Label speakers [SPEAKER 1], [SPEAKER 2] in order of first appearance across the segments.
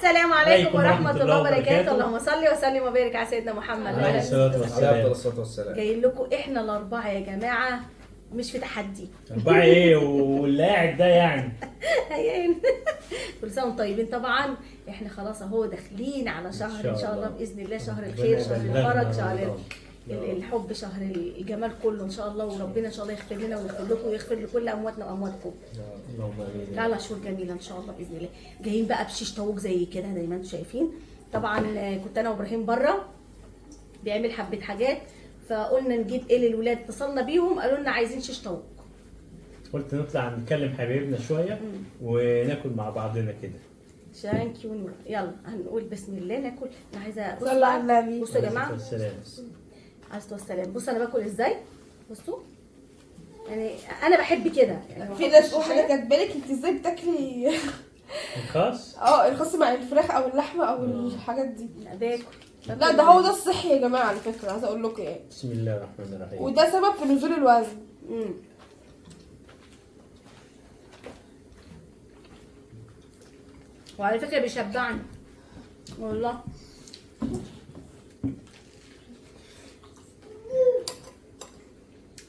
[SPEAKER 1] السلام عليكم ورحمة الله وبركاته. اللهم صل وسلم وبارك على سيدنا محمد
[SPEAKER 2] عليه الصلاة والسلام.
[SPEAKER 1] جايين لكم احنا الأربعة يا جماعة، مش في تحدي.
[SPEAKER 2] أربعة إيه واللي قاعد ده يعني؟
[SPEAKER 1] هيين كل سنة وانتم طيبين. طبعا احنا خلاص اهو داخلين على شهر ان شاء الله بإذن الله، شهر الخير، شهر الفرج، شهر الحب، شهر الجمال كله ان شاء الله. وربنا ان شاء الله يغفر لنا ويغفر لكم ويغفر لكل امواتنا وامواتكم. لا شهور جميله ان شاء الله باذن الله. جايين بقى بشيش طاووق زي كده زي ما انتم شايفين. طبعا كنت انا وابراهيم بره بيعمل حبه حاجات، فقلنا نجيب ايه للولاد. اتصلنا بيهم قالوا لنا عايزين شيش طاووق.
[SPEAKER 2] قلت نطلع نتكلم حبايبنا شويه وناكل مع بعضنا كده.
[SPEAKER 1] ثانك يو. يلا هنقول بسم الله ناكل. انا عايزه
[SPEAKER 3] صلى على النبي.
[SPEAKER 1] بصوا يا جماعه،
[SPEAKER 2] عليه الصلاة
[SPEAKER 1] والسلام. بصوا انا باكل ازاي، بصوا يعني انا بحب كده يعني.
[SPEAKER 3] في ناس واحده كانت بالك انت ازاي بتاكلي
[SPEAKER 2] الخاص؟
[SPEAKER 3] الخاص مع الفراخ او اللحمه او الحاجات دي.
[SPEAKER 1] باكل.
[SPEAKER 3] لا ده هو ده الصحي يا جماعه على فكره، عايزه اقول لكم يعني.
[SPEAKER 2] بسم الله الرحمن الرحيم.
[SPEAKER 3] وده سبب في نزول الوزن.
[SPEAKER 1] وعلى فكره بيشبعني والله.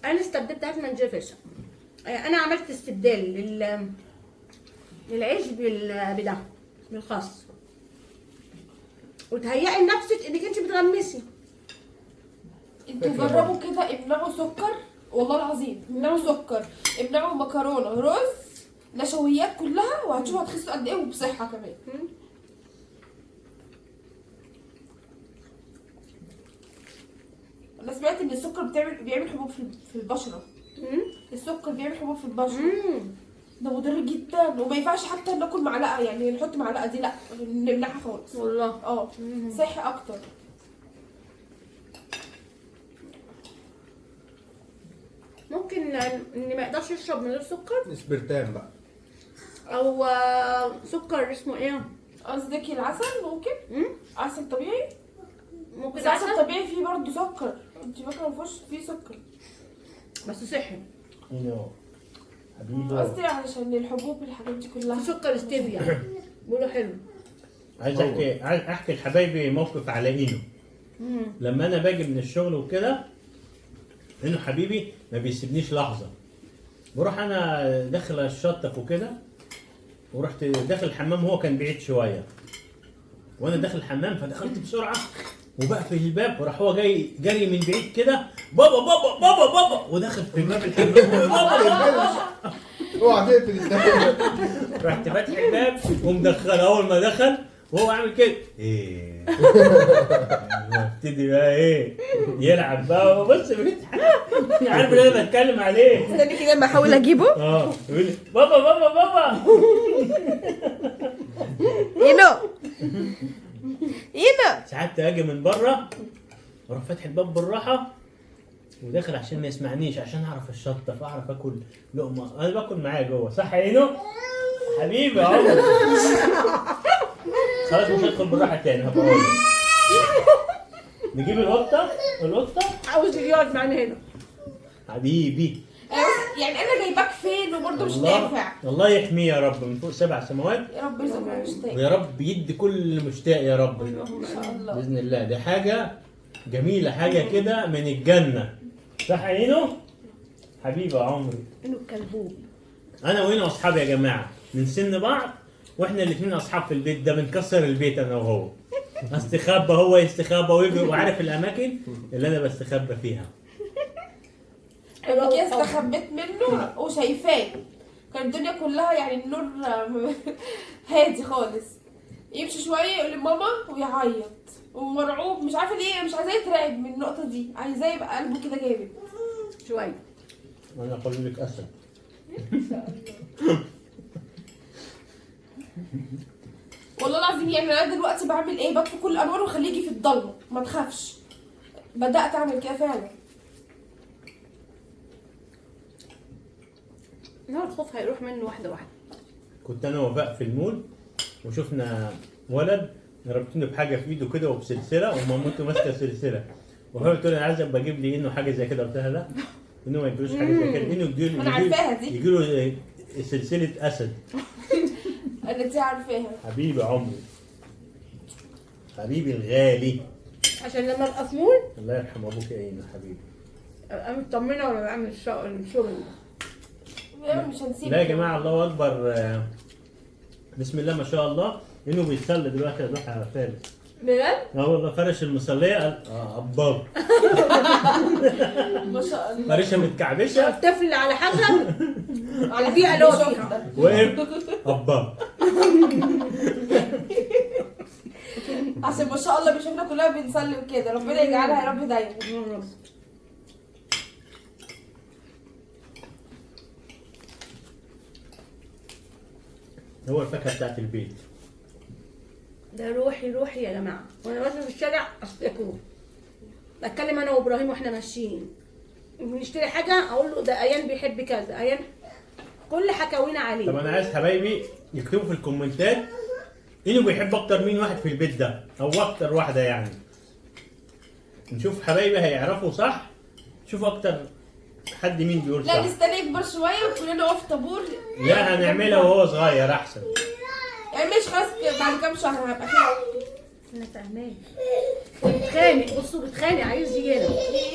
[SPEAKER 1] انا استبدلت عارف من جيفش. انا عملت استبدال للعيش بده بالخاص، وتهيئي لنفسك انك انت بتغمسي.
[SPEAKER 3] انتوا جربوا كده، امنعوا سكر والله العظيم، امنعوا سكر، امنعوا مكرونه، رز، نشويات كلها، وهتشوفوا هتخسوا قد ايه وبصحه كمان. انا سمعت ان السكر بيعمل حبوب في البشره. السكر بيعمل حبوب في البشره. ده مضر جدا، وما ينفعش حتى ناكل معلقه، يعني نحط معلقه دي لا، نمنعها خالص
[SPEAKER 1] والله.
[SPEAKER 3] صحي اكتر.
[SPEAKER 1] ممكن اللي ما يقدرش يشرب من غير سكر
[SPEAKER 4] اسبرتام بقى
[SPEAKER 1] او سكر اسمه ايه،
[SPEAKER 3] قصدك العسل؟ ممكن عسل طبيعي.
[SPEAKER 1] ممكن
[SPEAKER 3] بس العسل الطبيعي فيه برضه سكر، انت فاكره ما فيهوش فيه سكر
[SPEAKER 1] بس صحي.
[SPEAKER 2] حبيبي
[SPEAKER 3] قصدي علشان الحبوب والحاجات دي كلها.
[SPEAKER 1] في سكر ستيفيا بيقولوا حلو.
[SPEAKER 2] عايز احكي لحبايبي موقف على اينو. لما انا باجي من الشغل وكده، اينو حبيبي ما بيسيبنيش لحظه. بروح انا داخل الشطف وكده، ورحت داخل الحمام، هو كان بعيد شويه، وانا داخل الحمام فدخلت بسرعه وبقفل الباب، وراح هو جاي جري من بعيد كده، بابا بابا بابا بابا، ودخل في باب الحمام بابا.
[SPEAKER 4] اوعى تقفل الباب.
[SPEAKER 2] رحت فاتح الباب ومدخله. اول ما دخل وهو عامل كده ايه، ابتدي بقى ايه يلعب بقى. بص عارف اللي انا بتكلم عليه.
[SPEAKER 3] استني كده لما احاول اجيبه.
[SPEAKER 2] يقول لي بابا بابا بابا.
[SPEAKER 3] اينو
[SPEAKER 2] ساعات اجي من بره واروح فاتح الباب بالراحه وداخل عشان ما يسمعنيش، عشان اعرف الشطه، اعرف اكل لقمه. انا باكل معاه جوه، صح يا اينو حبيبي يا عمر؟ خلاص مش هدخل بالراحه تاني، هبقى اقول نجيب القطه.
[SPEAKER 1] عاوز يقعد معانا هنا
[SPEAKER 2] حبيبي.
[SPEAKER 3] يعني انا جايباك فين وبرضه مش نافع.
[SPEAKER 2] الله يحميه يا رب من فوق 7 سماوات،
[SPEAKER 3] يا رب يرزقنا مشتاق،
[SPEAKER 2] ويا رب يدي كل مشتاق يا رب
[SPEAKER 3] ان شاء الله
[SPEAKER 2] باذن الله. دي حاجه جميله، حاجه كده من الجنه، صح يا اينو حبيبي يا عمري؟
[SPEAKER 1] انه الكلبوب.
[SPEAKER 2] انا واينو اصحاب يا جماعه، من سن بعض، واحنا الاثنين اصحاب في البيت ده، بنكسر البيت انا وهو. استخبى هو يستخبى ويجي، وعارف الاماكن اللي انا بستخبى فيها.
[SPEAKER 3] انا كده استخبيت منه وشايفاه، كان الدنيا كلها يعني النور هادي خالص. يمشي شويه يقول لي ماما ويعيط ومرعوب، مش عارفه ليه، مش عايزاه يترعب من النقطه دي، عايزاه يبقى قلبه كده جامد
[SPEAKER 1] شويه.
[SPEAKER 2] انا اقول لك اسد.
[SPEAKER 3] والله العظيم. يعني انا دلوقتي بعمل ايه؟ بطفي كل الانوار واخليه يجي في الضلمه، ما تخافش. بدات اعمل كده فعلا.
[SPEAKER 1] لا الخوف هيروح منه واحده واحده.
[SPEAKER 2] كنت انا وفاء في المول وشفنا ولد رابطينه بحاجه في ايده كده وبسلسله، ومامته ماسكه سلسله، وهو بتقول انا عايز ابقى اجيب لي انه حاجه زي كده. قلت لها لا، انه ما يجيبوش حاجه زي كده، انه
[SPEAKER 3] انا عارفاها دي،
[SPEAKER 2] يجي له سلسله اسد.
[SPEAKER 3] انا دي عارفاها
[SPEAKER 2] حبيبي عمري. حبيبي الغالي.
[SPEAKER 1] عشان لما ابقى في مول
[SPEAKER 2] الله يرحم ابوك يا ايمن حبيبي.
[SPEAKER 1] ابقى مطمنه وانا بعمل الشغل.
[SPEAKER 3] مش هنسيب.
[SPEAKER 2] لا يا جماعه الله اكبر. بسم الله ما شاء الله. انه بيصلي دلوقتي يا ضحى على فارس.
[SPEAKER 1] بجد؟
[SPEAKER 2] اه والله فرش المصليه قال اباب.
[SPEAKER 3] ما شاء الله.
[SPEAKER 2] فرشها متكعبشه
[SPEAKER 1] الطفل على حسب على بيئه اللي هو فيها.
[SPEAKER 2] وقف اباب.
[SPEAKER 3] عشان ما شاء الله بيشوفنا كلنا بنصلي وكده، ربنا يجعلها يا رب دايما.
[SPEAKER 2] هو الفاكهه بتاعت البيت.
[SPEAKER 1] ده روحي روحي يا جماعه، وانا ماشيه في الشارع افتكره بتكلم انا وابراهيم واحنا ماشيين بنشتري حاجه اقول له ده ايان بيحب كذا، ايان كل حكاوينا عليه.
[SPEAKER 2] طب انا عايز حبايبي يكتبوا في الكومنتات انه بيحب اكتر مين واحد في البيت ده او اكتر واحده يعني. نشوف حبايبي هيعرفوا صح. شوف اكتر حد مين بيقول صح.
[SPEAKER 3] لا نستنى يكبر شويه وكلنا نقف طابور.
[SPEAKER 2] لا هنعملها وهو صغير احسن.
[SPEAKER 3] يعني مش خلاص بعد كام شهر هبقى كده.
[SPEAKER 1] انا فاهماه. بتخانق، بصوا بتخانق عايز يجي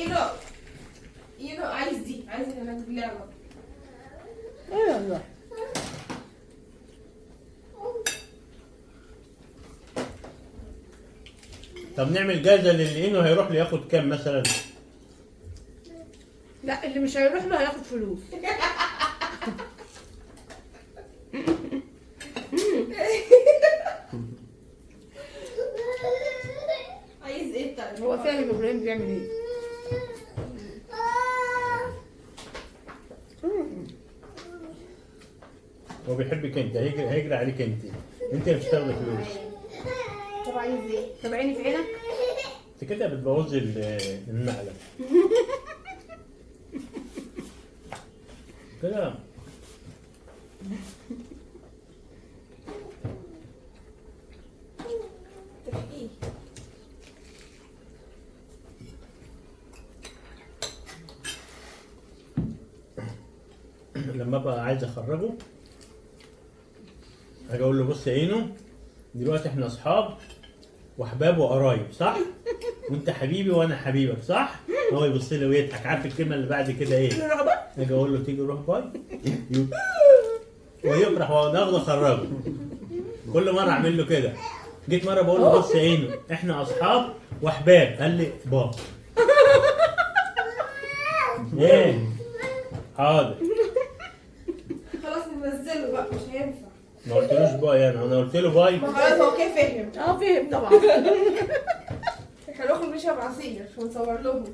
[SPEAKER 1] هنا.
[SPEAKER 3] ينو عايز دي، عايز اللي انا اللعبه.
[SPEAKER 1] ايه والله.
[SPEAKER 2] طب نعمل جايزه للي انه هيروح له ياخد كام مثلا؟
[SPEAKER 1] لا اللي مش هيروح له هياخد فلوس.
[SPEAKER 3] عايز ايه طيب؟
[SPEAKER 1] هو فاهم ابراهيم بيعمل ايه.
[SPEAKER 2] هو بيحبك انت، هيجري عليك انت. انت مش هتاخدي فلوس.
[SPEAKER 3] طب عايز ايه؟
[SPEAKER 1] طب عيني في عينك.
[SPEAKER 2] انت كده بتبوظي المقلب. كده لما ابقى عايز اخرجه اجي اقول له بص يا اينو دلوقتي احنا اصحاب واحباب وقرايب صح؟ وانت حبيبي وانا حبيبك صح؟ هو يبص لي ويضحك. عارف الكلمه اللي بعد كده ايه؟ اجي اقول له تيجي روح باي ويفرح واخده اخرجه. كل مره اعمل له كده. جيت مره بقول له بص يا اينو احنا اصحاب واحباب قال لي با. ايه؟ حاضر.
[SPEAKER 3] خلاص ننزله بقى مش هينفع.
[SPEAKER 2] ما قلتلوش باي انا قلت له باي.
[SPEAKER 3] ما خلاص هو كده فهم.
[SPEAKER 1] فهم طبعا.
[SPEAKER 3] احنا نخرج نشرب عصير ونصور لهم.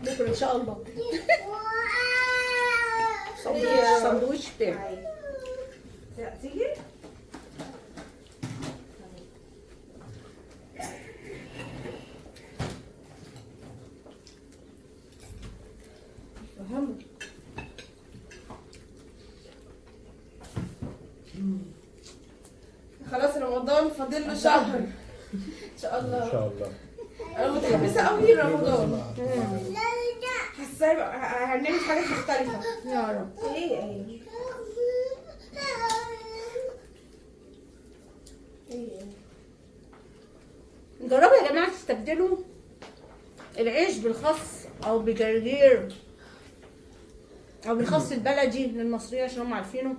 [SPEAKER 1] بكره ان شاء الله. سندوتش بتاعي.
[SPEAKER 3] تيجي؟ فهمت. خلاص رمضان فاضل له شهر ان شاء الله.
[SPEAKER 2] ان شاء الله.
[SPEAKER 3] انا متحمسه قوي لرمضان. حاسه هنعمل حاجات مختلفه.
[SPEAKER 1] يا رب.
[SPEAKER 3] ايه
[SPEAKER 1] جربوا يا جماعه تستبدلوا العيش بالخس او بجرجير او بالخس البلدي للمصريين عشان هم عارفينه.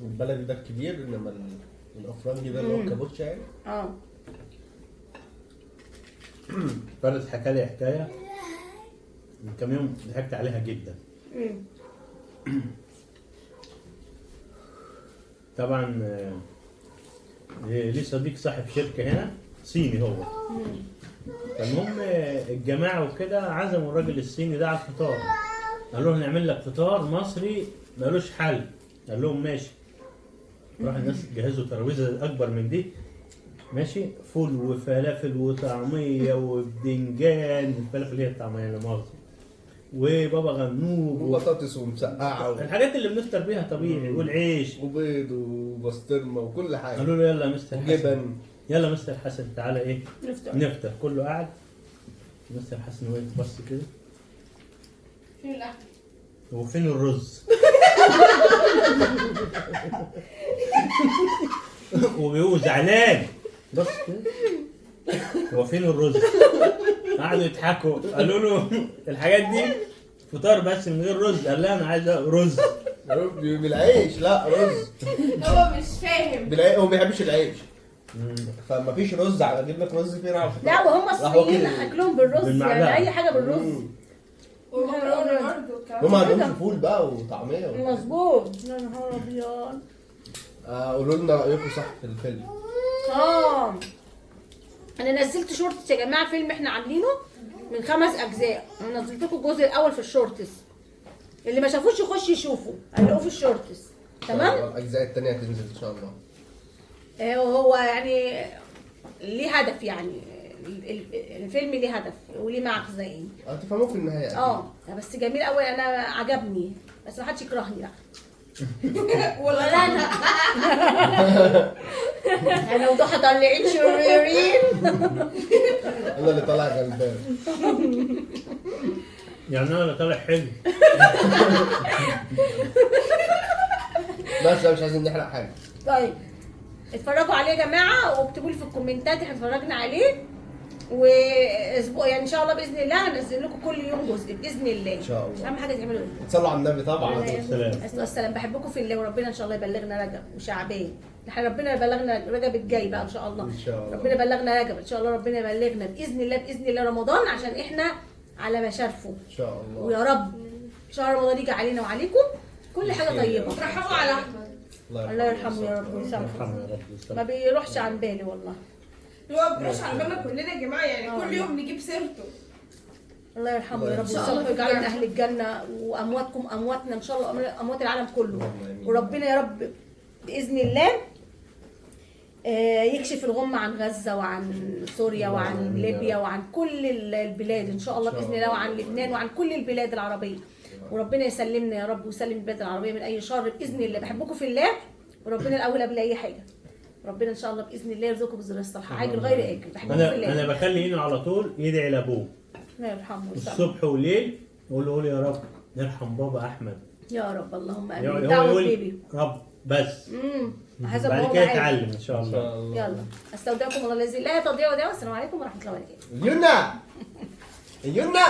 [SPEAKER 4] البلدي ده الكبير انما الافرنجي ده اللي هو الكابوتشا يعني.
[SPEAKER 2] فارس حكى لي حكايه من كام يوم ضحكت عليها جدا. طبعا ليه صديق صاحب شركه هنا صيني هو. فالمهم الجماعه وكده عزموا الراجل الصيني ده على الفطار. قال لهم نعمل لك فطار مصري مالوش حل. قال لهم ماشي. راح الناس جهزوا ترابيزه اكبر من دي ماشي، فول وفلافل وطعميه وبدنجان. الفلافل هي الطعميه لا مؤاخذه. وبابا غنوج
[SPEAKER 4] وبطاطس ومسقعه
[SPEAKER 2] الحاجات اللي بنفطر بيها طبيعي والعيش
[SPEAKER 4] وبيض وبسطرمه وكل حاجه.
[SPEAKER 2] قالوا له يلا يا مستر حسن.
[SPEAKER 4] وجبن.
[SPEAKER 2] يلا مستر حسن تعالى ايه
[SPEAKER 1] نفطر.
[SPEAKER 2] كله قاعد. مستر حسن وقف بص كده.
[SPEAKER 3] فين الاكل؟
[SPEAKER 2] هو فين الرز؟ هو زعلان. بص هو فين الرز؟ قعدوا يضحكوا قالوا له الحاجات دي فطار بس من غير رز. قال لا انا عايز رز
[SPEAKER 4] بالعيش. لا رز
[SPEAKER 3] هو مش فاهم.
[SPEAKER 4] بالعيش، هو ما بيحبش العيش. فما فيش رز، اجيب لك رز فين؟
[SPEAKER 1] لا وهم الصينيين اكلهم بالرز،
[SPEAKER 2] بالمعلقة.
[SPEAKER 1] يعني اي حاجه بالرز.
[SPEAKER 3] ومكرونه برضه والكلام
[SPEAKER 4] هم
[SPEAKER 3] ده.
[SPEAKER 4] عندهم فول بقى وطعميه
[SPEAKER 1] مظبوط. يا نهار ابيض.
[SPEAKER 4] قولوا لنا رايكم صح في الفيلم.
[SPEAKER 1] انا نزلت شورتس يا جماعه، فيلم احنا عاملينه من 5 اجزاء. انا نزلت لكم الجزء الاول في الشورتس، اللي ما شافوش يخش يشوفوا، هنلاقوه في الشورتس. تمام.
[SPEAKER 4] الاجزاء الثانيه هتنزل ان شاء الله.
[SPEAKER 1] هو يعني ليه هدف، يعني الفيلم ليه هدف وليه مغزى يعني.
[SPEAKER 4] هتفهموه في النهايه.
[SPEAKER 1] بس جميل قوي، انا عجبني، بس ما حدش يكرهني بقى.
[SPEAKER 3] ولا
[SPEAKER 1] انا انا وضحى طالعين شريرين.
[SPEAKER 4] انا اللي طالع غلبان.
[SPEAKER 2] يعني انا اللي طالع حلو.
[SPEAKER 4] بس مش عايزين نحرق حاجه.
[SPEAKER 1] طيب اتفرجوا عليه يا جماعه، واكتبوا لي في الكومنتات احنا اتفرجنا عليه. واسبوع يعني ان شاء الله باذن الله هنزل لكم كل يوم جزء باذن الله.
[SPEAKER 4] ان شاء الله.
[SPEAKER 1] اهم حاجه تعملوا ايه؟
[SPEAKER 4] تصلوا على النبي طبعا.
[SPEAKER 1] السلام. بحبكم في الله، وربنا ان شاء الله يبلغنا رجب وشعبان. احنا ربنا يبلغنا رجب الجاي بقى ان شاء الله.
[SPEAKER 4] ان شاء الله.
[SPEAKER 1] ربنا يبلغنا رجب ان شاء الله، ربنا يبلغنا باذن الله باذن الله رمضان، عشان احنا على مشارفه
[SPEAKER 4] ان شاء الله.
[SPEAKER 1] ويا رب شهر رمضان يجي علينا وعليكم كل حاجه طيبه.
[SPEAKER 3] ترحموا على احمد.
[SPEAKER 1] الله يرحمه يا رب ويسامحه. ما بيروحش عن بالي والله.
[SPEAKER 3] هو بيروح على بالنا كلنا يا جماعه، يعني كل يوم نجيب سيرته.
[SPEAKER 1] الله يرحمه يا رب ويسامحه ويجعله من اهل الجنه، وامواتكم امواتنا ان شاء الله، اموات العالم كله. وربنا يا رب باذن الله يكشف الغمه عن غزه وعن سوريا وعن ليبيا وعن كل البلاد ان شاء الله باذن الله، وعن لبنان وعن كل البلاد العربيه. وربنا يسلمنا يا رب ويسلم البلاد العربيه من اي شر باذن الله. بحبكم في الله، وربنا الاول قبل اي حاجه. ربنا ان شاء الله باذن الله يرزقكم بالذريه الصالحه، عاجل غير اجل. بحبكم في الله.
[SPEAKER 2] انا بخلي ايده على طول يدعي لابوه
[SPEAKER 1] الله يرحمه
[SPEAKER 2] الصبح والليل، يقول يا رب يرحم بابا احمد.
[SPEAKER 1] يا رب اللهم امين.
[SPEAKER 2] هو
[SPEAKER 1] دعوه
[SPEAKER 2] يقول
[SPEAKER 1] بيبي
[SPEAKER 2] رب بس.
[SPEAKER 1] هذا
[SPEAKER 2] بعد كده يتعلم ان شاء الله.
[SPEAKER 1] يلا استودعكم الله الذي لا تضيع ودائعه. السلام عليكم ورحمه الله وبركاته.
[SPEAKER 4] يونا يونا